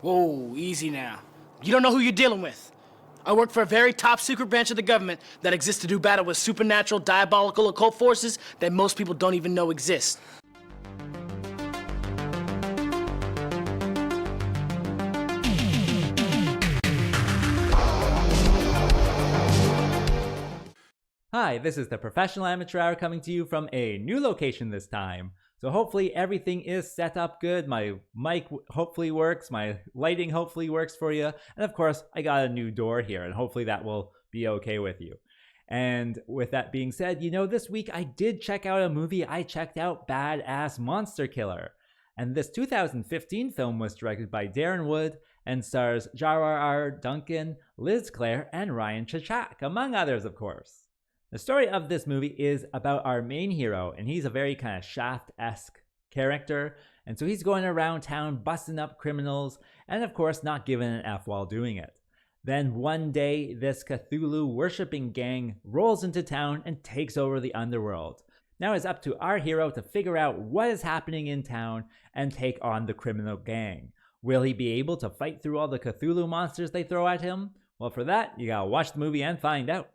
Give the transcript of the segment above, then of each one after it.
Whoa, easy now. You don't know who you're dealing with. I work for a very top secret branch of the government that exists to do battle with supernatural, diabolical, occult forces that most people don't even know exist. Hi, this is the Professional Amateur Hour coming to you from a new location this time. So hopefully everything is set up good. My mic hopefully works. My lighting hopefully works for you. And of course, I got a new door here and hopefully that will be okay with you. And with that being said, this week I did check out a movie. I checked out Badass Monster Killer. And this 2015 film was directed by Darren Wood and stars Jawara Duncan, Liz Clare, and Ryan Chachak, among others, of course. The story of this movie is about our main hero, and he's a very kind of Shaft-esque character, and so he's going around town busting up criminals, and of course not giving an F while doing it. Then one day, this Cthulhu-worshipping gang rolls into town and takes over the underworld. Now it's up to our hero to figure out what is happening in town and take on the criminal gang. Will he be able to fight through all the Cthulhu monsters they throw at him? Well, for that, you gotta watch the movie and find out.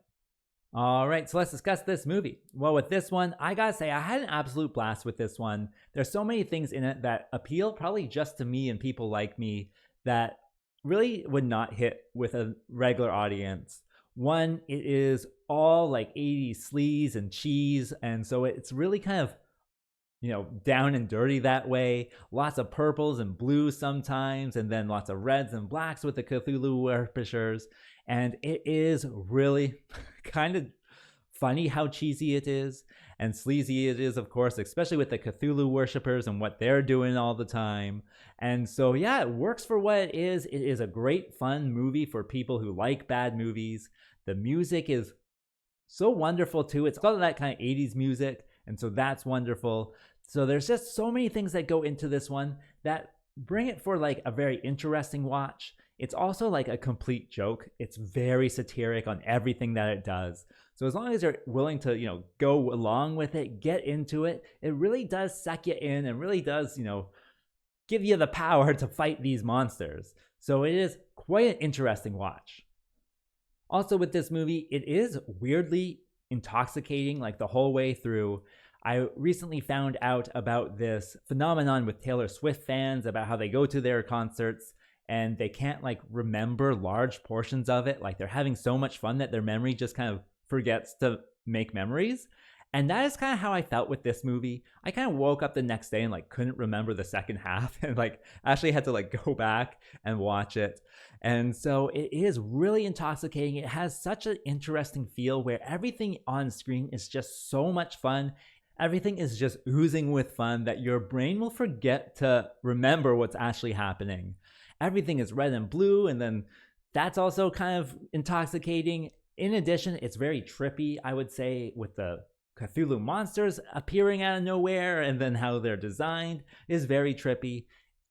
Alright, so let's discuss this movie. Well, with this one, I gotta say, I had an absolute blast with this one. There's so many things in it that appeal probably just to me and people like me that really would not hit with a regular audience. One, it is all like 80s sleaze and cheese, and so it's really kind of, down and dirty that way. Lots of purples and blues sometimes, and then lots of reds and blacks with the Cthulhu worshippers. And it is really kind of funny how cheesy it is and sleazy it is, of course, especially with the Cthulhu worshippers and what they're doing all the time. And so, yeah, it works for what it is. It is a great, fun movie for people who like bad movies. The music is so wonderful, too. It's got that kind of 80s music, and so that's wonderful. So there's just so many things that go into this one that bring it for like a very interesting watch. It's also like a complete joke. It's very satiric on everything that it does. So as long as you're willing to, go along with it, get into it, it really does suck you in and really does, give you the power to fight these monsters. So it is quite an interesting watch. Also with this movie, it is weirdly intoxicating like the whole way through. I recently found out about this phenomenon with Taylor Swift fans about how they go to their concerts and they can't like remember large portions of it. Like they're having so much fun that their memory just kind of forgets to make memories. And that is kind of how I felt with this movie. I kind of woke up the next day and like couldn't remember the second half and like actually had to like go back and watch it. And so it is really intoxicating. It has such an interesting feel where everything on screen is just so much fun. Everything is just oozing with fun that your brain will forget to remember what's actually happening. Everything is red and blue, and then that's also kind of intoxicating. In addition, it's very trippy, I would say, with the Cthulhu monsters appearing out of nowhere, and then how they're designed is very trippy.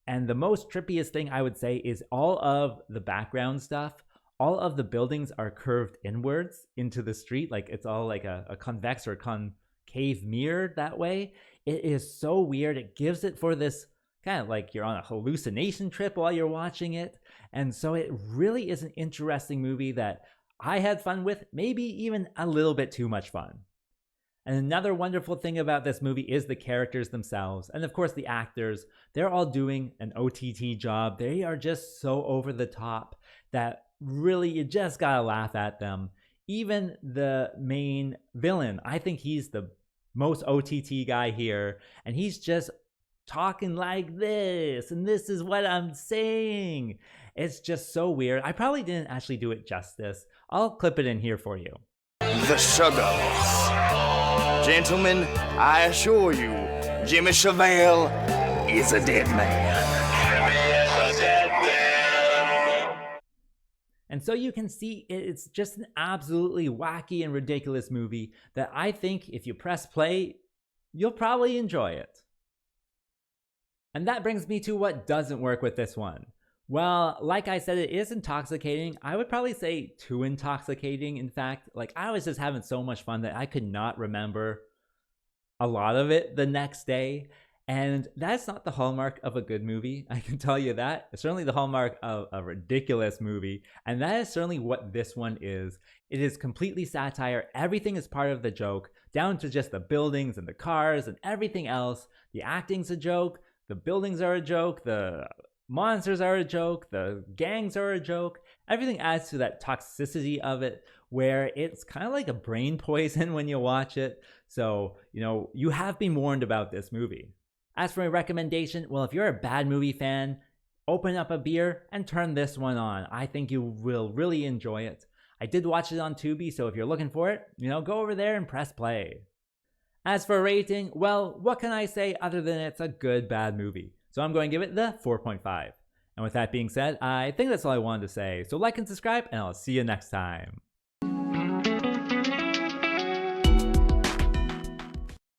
And the most trippiest thing I would say is all of the background stuff. All of the buildings are curved inwards into the street, like it's all like a convex or concave mirror that way. It is so weird. It gives it for this kind of like you're on a hallucination trip while you're watching it. And so it really is an interesting movie that I had fun with, maybe even a little bit too much fun. And another wonderful thing about this movie is the characters themselves. And of course, the actors, they're all doing an OTT job. They are just so over the top that really you just gotta laugh at them. Even the main villain, I think he's the most OTT guy here. And he's just talking like this, and this is what I'm saying. It's just so weird. I probably didn't actually do it justice. I'll clip it in here for you. The suckas. Gentlemen, I assure you, Jimmy Chevelle is a dead man. And so you can see it's just an absolutely wacky and ridiculous movie that I think if you press play, you'll probably enjoy it. And that brings me to what doesn't work with this one. Well, like I said, it is intoxicating. I would probably say too intoxicating, in fact. Like, I was just having so much fun that I could not remember a lot of it the next day. And that's not the hallmark of a good movie, I can tell you that. It's certainly the hallmark of a ridiculous movie, and that is certainly what this one is. It is completely satire. Everything is part of the joke, down to just the buildings and the cars and everything else. The acting's a joke, the buildings are a joke, the monsters are a joke, the gangs are a joke. Everything adds to that toxicity of it, where it's kind of like a brain poison when you watch it. So, you have been warned about this movie. As for a recommendation, well, if you're a bad movie fan, open up a beer and turn this one on. I think you will really enjoy it. I did watch it on Tubi, so if you're looking for it, go over there and press play. As for rating, well, what can I say other than it's a good bad movie? So I'm going to give it the 4.5. And with that being said, I think that's all I wanted to say. So like and subscribe, and I'll see you next time.